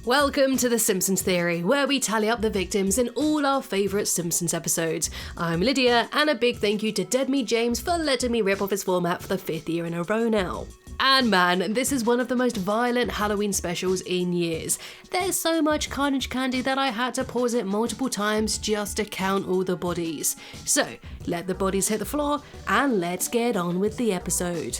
Welcome to the Simpsons Theory, where we tally up the victims in all our favourite Simpsons episodes. I'm Lydia, and a big thank you to Dead Me James for letting me rip off his format for the 5th year in a row now. And man, this is one of the most violent Halloween specials in years. There's so much carnage candy that I had to pause it multiple times just to count all the bodies. So, let the bodies hit the floor, and let's get on with the episode.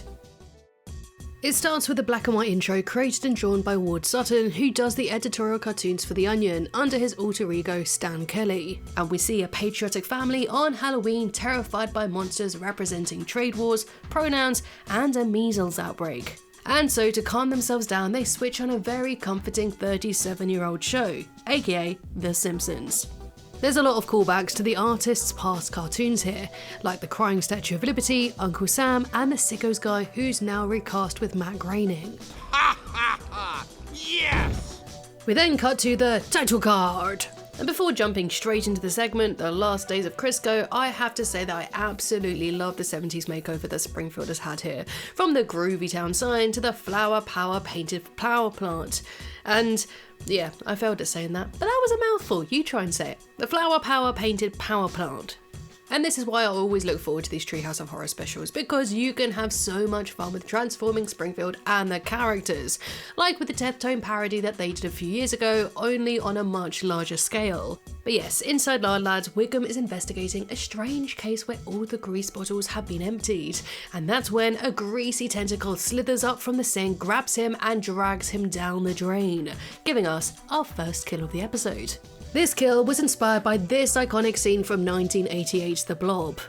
It starts with a black and white intro created and drawn by Ward Sutton, who does the editorial cartoons for The Onion under his alter ego Stan Kelly. And we see a patriotic family on Halloween terrified by monsters representing trade wars, pronouns, and a measles outbreak. And so to calm themselves down, they switch on a very comforting 37-year-old show, aka The Simpsons. There's a lot of callbacks to the artist's past cartoons here, like the crying Statue of Liberty, Uncle Sam, and the Sickos guy who's now recast with Matt Groening. Ha ha ha! Yes! We then cut to the title card. And before jumping straight into the segment, The Last Days of Crisco, I have to say that I absolutely love the 70s makeover that Springfield has had here. From the groovy town sign to the flower power painted power plant. And yeah, I failed at saying that, but that was a mouthful. You try and say it. The flower power painted power plant. And this is why I always look forward to these Treehouse of Horror specials, because you can have so much fun with transforming Springfield and the characters, like with the Death Tone parody that they did a few years ago, only on a much larger scale. But yes, inside Lard Lads, Wiggum is investigating a strange case where all the grease bottles have been emptied, and that's when a greasy tentacle slithers up from the sink, grabs him and drags him down the drain, giving us our first kill of the episode. This kill was inspired by this iconic scene from 1988's The Blob.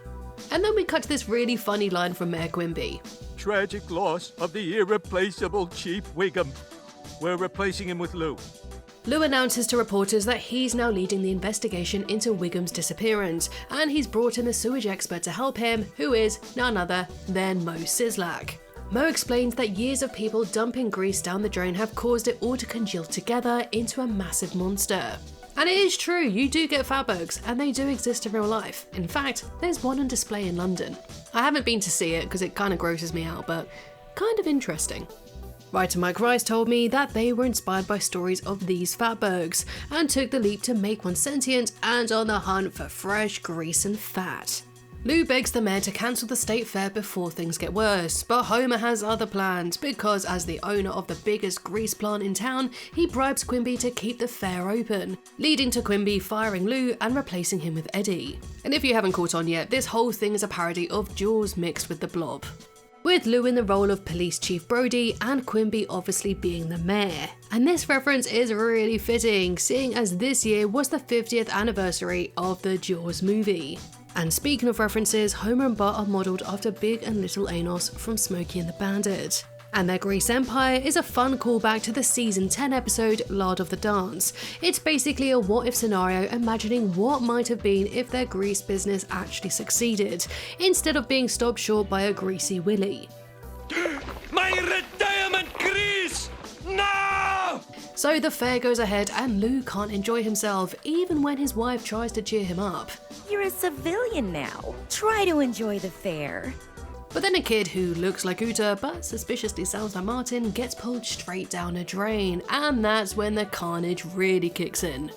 And then we cut to this really funny line from Mayor Quimby. Tragic loss of the irreplaceable Chief Wiggum. We're replacing him with Lou. Lou announces to reporters that he's now leading the investigation into Wiggum's disappearance, and he's brought in a sewage expert to help him, who is none other than Mo Sislak. Mo explains that years of people dumping grease down the drain have caused it all to congeal together into a massive monster. And it is true, you do get fatbergs, and they do exist in real life. In fact, there's one on display in London. I haven't been to see it because it kind of grosses me out, but kind of interesting. Writer Mike Rice told me that they were inspired by stories of these fatbergs, and took the leap to make one sentient and on the hunt for fresh grease and fat. Lou begs the mayor to cancel the state fair before things get worse, but Homer has other plans because as the owner of the biggest grease plant in town, he bribes Quimby to keep the fair open, leading to Quimby firing Lou and replacing him with Eddie. And if you haven't caught on yet, this whole thing is a parody of Jaws mixed with the Blob, with Lou in the role of Police Chief Brody and Quimby obviously being the mayor. And this reference is really fitting, seeing as this year was the 50th anniversary of the Jaws movie. And speaking of references, Homer and Bart are modelled after Big and Little Anos from Smokey and the Bandit. And their Grease Empire is a fun callback to the season 10 episode Lard of the Dance. It's basically a what if scenario imagining what might have been if their grease business actually succeeded, instead of being stopped short by a greasy willy. My retirement grease! No! So the fair goes ahead and Lou can't enjoy himself even when his wife tries to cheer him up. You're a civilian now. Try to enjoy the fair. But then a kid who looks like Uta but suspiciously sounds like Martin gets pulled straight down a drain, and that's when the carnage really kicks in.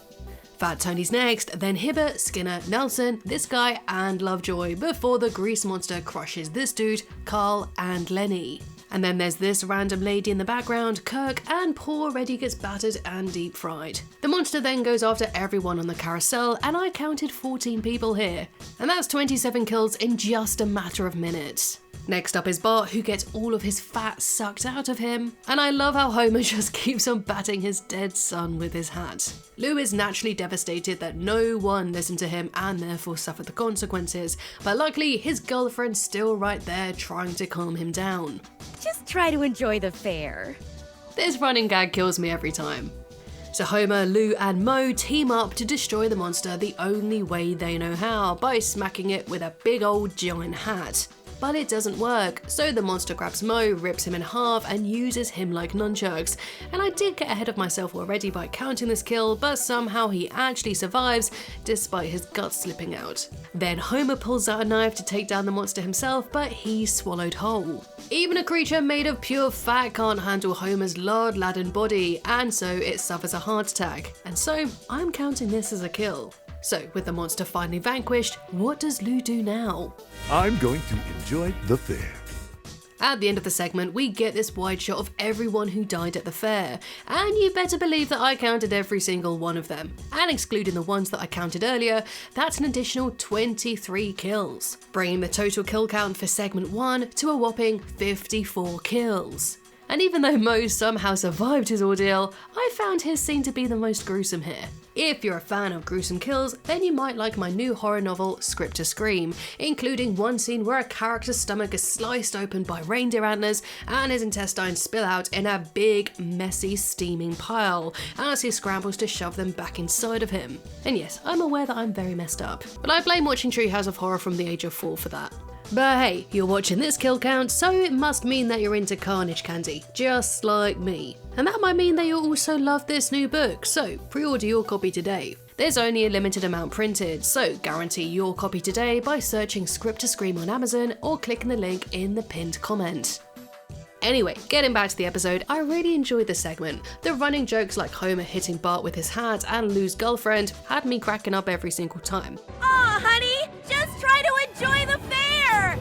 Fat Tony's next, then Hibbert, Skinner, Nelson, this guy and Lovejoy before the grease monster crushes this dude, Carl and Lenny. And then there's this random lady in the background, Kirk, and poor Reddy gets battered and deep fried. The monster then goes after everyone on the carousel, and I counted 14 people here. And that's 27 kills in just a matter of minutes. Next up is Bart, who gets all of his fat sucked out of him, and I love how Homer just keeps on batting his dead son with his hat. Lou is naturally devastated that no one listened to him and therefore suffered the consequences, but luckily his girlfriend's still right there trying to calm him down. Just try to enjoy the fair. This running gag kills me every time. So Homer, Lou and Mo team up to destroy the monster the only way they know how, by smacking it with a big old giant hat. but it doesn't work, so the monster grabs Mo, rips him in half, and uses him like nunchucks. And I did get ahead of myself already by counting this kill, but somehow he actually survives, despite his guts slipping out. Then Homer pulls out a knife to take down the monster himself, but he's swallowed whole. Even a creature made of pure fat can't handle Homer's lard-laden body, and so it suffers a heart attack. And so I'm counting this as a kill. So with the monster finally vanquished, what does Lou do now? I'm going to enjoy the fair. At the end of the segment, we get this wide shot of everyone who died at the fair, and you better believe that I counted every single one of them. And excluding the ones that I counted earlier, that's an additional 23 kills, bringing the total kill count for segment 1 to a whopping 54 kills. And even though Mo somehow survived his ordeal, I found his scene to be the most gruesome here. If you're a fan of gruesome kills, then you might like my new horror novel, Script to Scream, including one scene where a character's stomach is sliced open by reindeer antlers and his intestines spill out in a big, messy, steaming pile as he scrambles to shove them back inside of him. And yes, I'm aware that I'm very messed up, but I blame watching Treehouse of Horror from the age of 4 for that. But hey, you're watching this kill count, so it must mean that you're into carnage candy, just like me. And that might mean that you also love this new book, so pre-order your copy today. There's only a limited amount printed, so guarantee your copy today by searching Script to Scream on Amazon or clicking the link in the pinned comment. Anyway, getting back to the episode, I really enjoyed this segment. The running jokes like Homer hitting Bart with his hat and Lou's girlfriend had me cracking up every single time. Aw, honey, just try to enjoy the fair!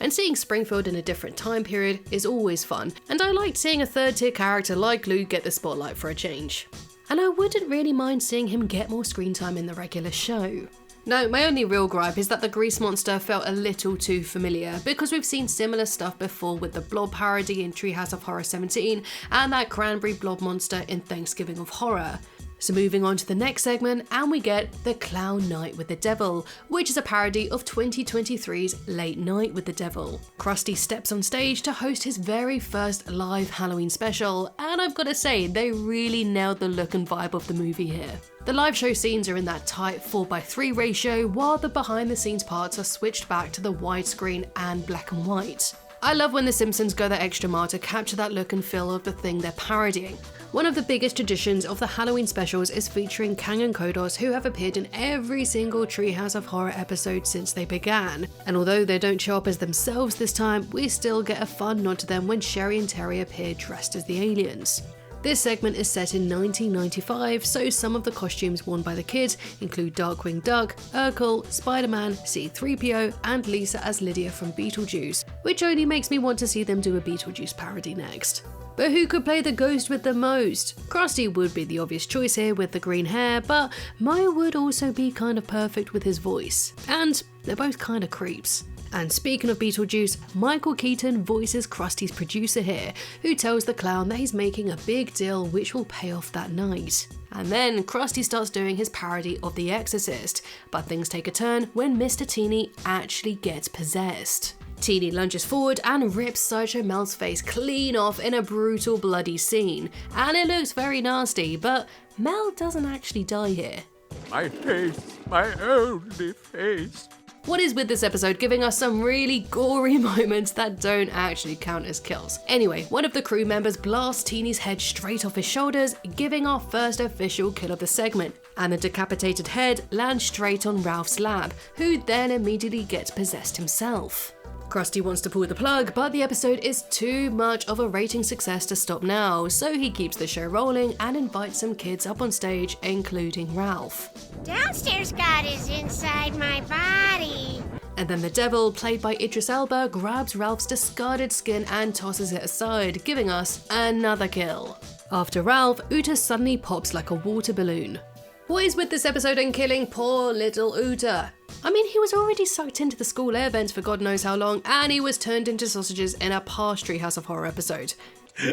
And seeing Springfield in a different time period is always fun, and I liked seeing a third-tier character like Lou get the spotlight for a change. And I wouldn't really mind seeing him get more screen time in the regular show. No, my only real gripe is that the grease monster felt a little too familiar, because we've seen similar stuff before with the blob parody in Treehouse of Horror 17 and that cranberry blob monster in Thanksgiving of Horror. So moving on to the next segment, and we get The Clown Night with the Devil, which is a parody of 2023's Late Night with the Devil. Krusty steps on stage to host his very first live Halloween special, and I've got to say, they really nailed the look and vibe of the movie here. The live show scenes are in that tight 4:3 ratio, while the behind the scenes parts are switched back to the widescreen and black and white. I love when the Simpsons go the extra mile to capture that look and feel of the thing they're parodying. One of the biggest traditions of the Halloween specials is featuring Kang and Kodos, who have appeared in every single Treehouse of Horror episode since they began. And although they don't show up as themselves this time, we still get a fun nod to them when Sherry and Terry appear dressed as the aliens. This segment is set in 1995, so some of the costumes worn by the kids include Darkwing Duck, Urkel, Spider-Man, C-3PO, and Lisa as Lydia from Beetlejuice, which only makes me want to see them do a Beetlejuice parody next. But who could play the ghost with the most? Krusty would be the obvious choice here with the green hair, but Mo would also be kind of perfect with his voice. And they're both kind of creeps. And speaking of Beetlejuice, Michael Keaton voices Krusty's producer here, who tells the clown that he's making a big deal which will pay off that night. And then Krusty starts doing his parody of The Exorcist, but things take a turn when Mr. Teeny actually gets possessed. Teeny lunges forward and rips Sideshow Mel's face clean off in a brutal bloody scene, and it looks very nasty, but Mel doesn't actually die here. My face, my only face. What is with this episode giving us some really gory moments that don't actually count as kills? Anyway, one of the crew members blasts Teeny's head straight off his shoulders, giving our first official kill of the segment, and the decapitated head lands straight on Ralph's lap, who then immediately gets possessed himself. Krusty wants to pull the plug, but the episode is too much of a rating success to stop now, so he keeps the show rolling and invites some kids up on stage, including Ralph. Downstairs God is inside my body. And then the devil, played by Idris Elba, grabs Ralph's discarded skin and tosses it aside, giving us another kill. After Ralph, Uta suddenly pops like a water balloon. What is with this episode and killing poor little Uta? I mean, he was already sucked into the school air vents for God knows how long, and he was turned into sausages in a past Treehouse of Horror episode.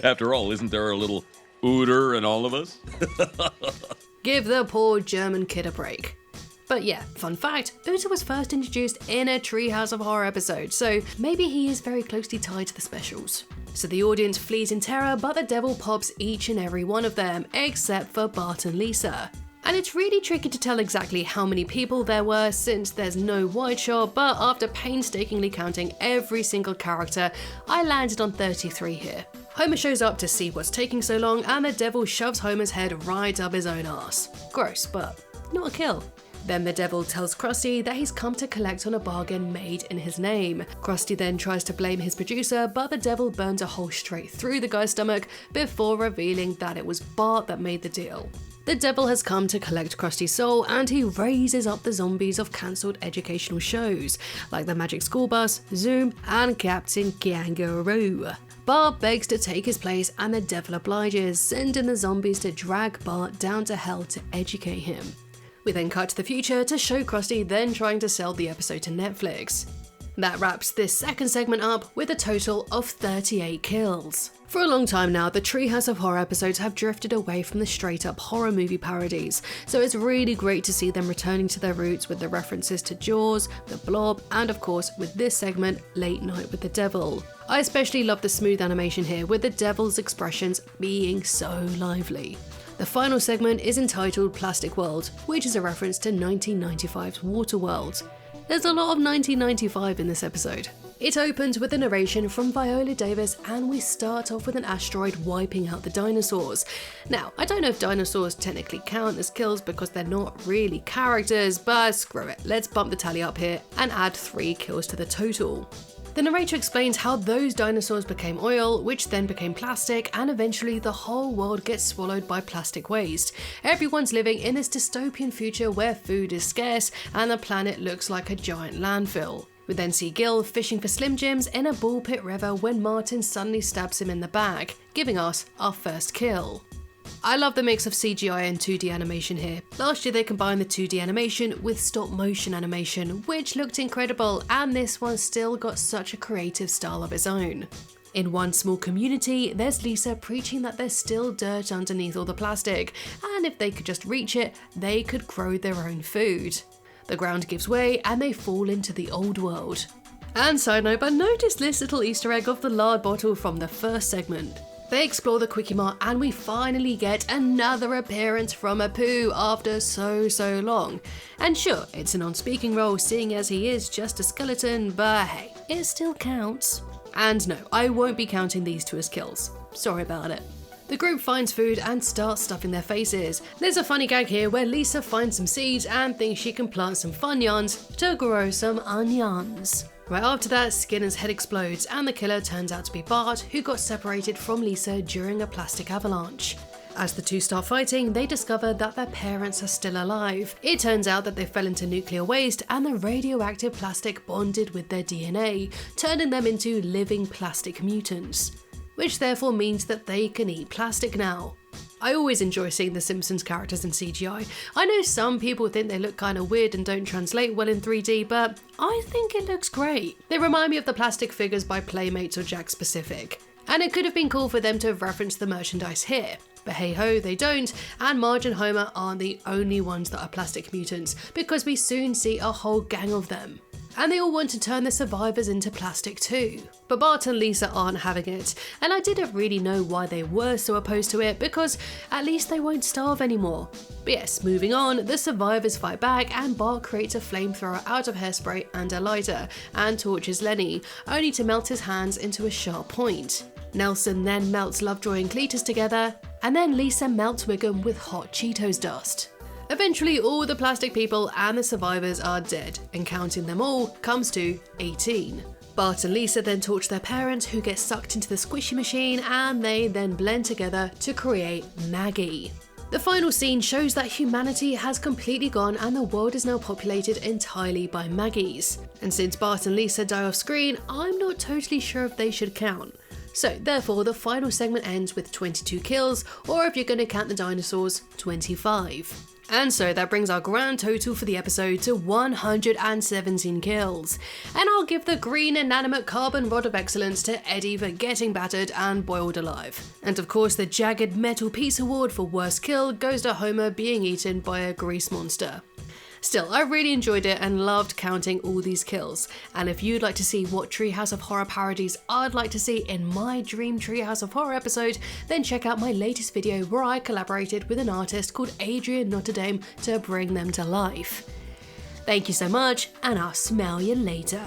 After all, isn't there a little Uter in all of us? Give the poor German kid a break. But yeah, fun fact, Uta was first introduced in a Treehouse of Horror episode, so maybe he is very closely tied to the specials. So the audience flees in terror, but the devil pops each and every one of them, except for Bart and Lisa. And it's really tricky to tell exactly how many people there were since there's no wide shot, but after painstakingly counting every single character, I landed on 33 here. Homer shows up to see what's taking so long, and the devil shoves Homer's head right up his own arse. Gross, but not a kill. Then the devil tells Krusty that he's come to collect on a bargain made in his name. Krusty then tries to blame his producer, but the devil burns a hole straight through the guy's stomach before revealing that it was Bart that made the deal. The devil has come to collect Krusty's soul, and he raises up the zombies of cancelled educational shows, like the Magic School Bus, Zoom, and Captain Kangaroo. Bart begs to take his place, and the devil obliges, sending the zombies to drag Bart down to hell to educate him. We then cut to the future to show Krusty then trying to sell the episode to Netflix. That wraps this second segment up with a total of 38 kills. For a long time now, the Treehouse of Horror episodes have drifted away from the straight-up horror movie parodies, so it's really great to see them returning to their roots with the references to Jaws, The Blob, and of course with this segment, Late Night with the Devil. I especially love the smooth animation here, with the devil's expressions being so lively. The final segment is entitled Plastic World, which is a reference to 1995's Waterworld. There's a lot of 1995 in this episode. It opens with a narration from Viola Davis, and we start off with an asteroid wiping out the dinosaurs. Now, I don't know if dinosaurs technically count as kills because they're not really characters, but screw it, let's bump the tally up here and add 3 kills to the total. The narrator explains how those dinosaurs became oil, which then became plastic, and eventually the whole world gets swallowed by plastic waste. Everyone's living in this dystopian future where food is scarce and the planet looks like a giant landfill. We then see Gil fishing for Slim Jims in a ball pit river when Martin suddenly stabs him in the back, giving us our first kill. I love the mix of CGI and 2D animation here. Last year they combined the 2D animation with stop motion animation, which looked incredible, and this one still got such a creative style of its own. In one small community, there's Lisa preaching that there's still dirt underneath all the plastic, and if they could just reach it, they could grow their own food. The ground gives way and they fall into the old world. And side note, but notice this little Easter egg of the lard bottle from the first segment. They explore the Quickie Mart and we finally get another appearance from Apu after so long. And sure, it's a non-speaking role seeing as he is just a skeleton, but hey, it still counts. And no, I won't be counting these two as kills. Sorry about it. The group finds food and starts stuffing their faces. There's a funny gag here where Lisa finds some seeds and thinks she can plant some funyuns to grow some onions. Right after that, Skinner's head explodes and the killer turns out to be Bart, who got separated from Lisa during a plastic avalanche. As the two start fighting, they discover that their parents are still alive. It turns out that they fell into nuclear waste and the radioactive plastic bonded with their DNA, turning them into living plastic mutants, which therefore means that they can eat plastic now. I always enjoy seeing the Simpsons characters in CGI. I know some people think they look kinda weird and don't translate well in 3D, but I think it looks great. They remind me of the plastic figures by Playmates or Jakks Pacific. And it could have been cool for them to have referenced the merchandise here. But hey ho, they don't, and Marge and Homer aren't the only ones that are plastic mutants, because we soon see a whole gang of them. And they all want to turn the survivors into plastic too. But Bart and Lisa aren't having it, and I didn't really know why they were so opposed to it, because at least they won't starve anymore. But yes, moving on, the survivors fight back and Bart creates a flamethrower out of hairspray and a lighter, and torches Lenny, only to melt his hands into a sharp point. Nelson then melts Lovejoy and Cletus together, and then Lisa melts Wiggum with hot Cheetos dust. Eventually, all the plastic people and the survivors are dead, and counting them all comes to 18. Bart and Lisa then torch their parents, who get sucked into the squishy machine, and they then blend together to create Maggie. The final scene shows that humanity has completely gone and the world is now populated entirely by Maggies. And since Bart and Lisa die off screen, I'm not totally sure if they should count. So therefore, the final segment ends with 22 kills, or if you're going to count the dinosaurs, 25. And so that brings our grand total for the episode to 117 kills. And I'll give the green inanimate carbon rod of excellence to Eddie for getting battered and boiled alive. And of course the jagged metal piece award for worst kill goes to Homer being eaten by a grease monster. Still, I really enjoyed it and loved counting all these kills. And if you'd like to see what Treehouse of Horror parodies I'd like to see in my dream Treehouse of Horror episode, then check out my latest video where I collaborated with an artist called Adrian Notre Dame to bring them to life. Thank you so much, and I'll smell you later.